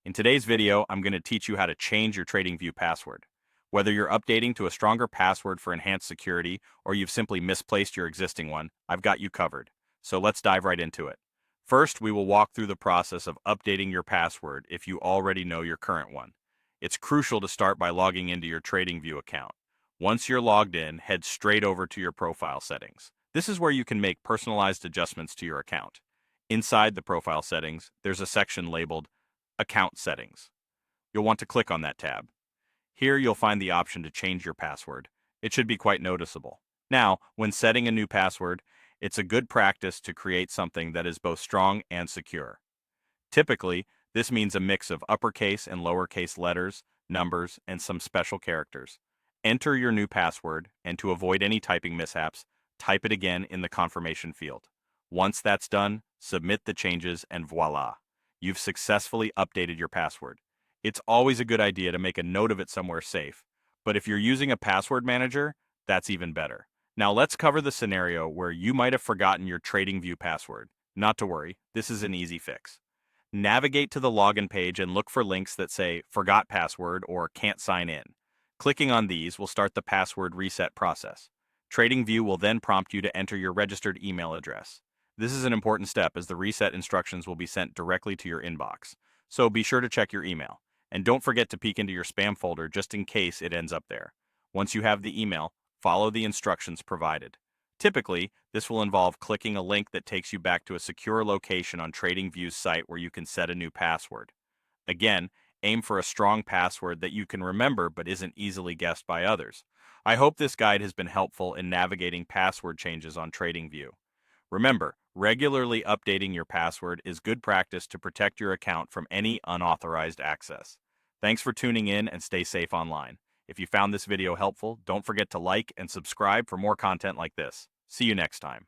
In today's video, I'm going to teach you how to change your TradingView password. Whether you're updating to a stronger password for enhanced security or you've simply misplaced your existing one, I've got you covered. So let's dive right into it. First, we will walk through the process of updating your password if you already know your current one. It's crucial to start by logging into your TradingView account. Once you're logged in, head straight over to your profile settings. This is where you can make personalized adjustments to your account. Inside the profile settings, there's a section labeled Account Settings. You'll want to click on that tab. Here you'll find the option to change your password. It should be quite noticeable. Now, when setting a new password, it's a good practice to create something that is both strong and secure. Typically, this means a mix of uppercase and lowercase letters, numbers, and some special characters. Enter your new password, and to avoid any typing mishaps, type it again in the confirmation field. Once that's done, submit the changes and voila! You've successfully updated your password. It's always a good idea to make a note of it somewhere safe, but if you're using a password manager, that's even better. Now let's cover the scenario where you might have forgotten your TradingView password. Not to worry, this is an easy fix. Navigate to the login page and look for links that say Forgot Password or Can't Sign In. Clicking on these will start the password reset process. TradingView will then prompt you to enter your registered email address. This is an important step as the reset instructions will be sent directly to your inbox, so be sure to check your email. And don't forget to peek into your spam folder just in case it ends up there. Once you have the email, follow the instructions provided. Typically, this will involve clicking a link that takes you back to a secure location on TradingView's site where you can set a new password. Again, aim for a strong password that you can remember but isn't easily guessed by others. I hope this guide has been helpful in navigating password changes on TradingView. Remember, regularly updating your password is good practice to protect your account from any unauthorized access. Thanks for tuning in and stay safe online. If you found this video helpful, don't forget to like and subscribe for more content like this. See you next time.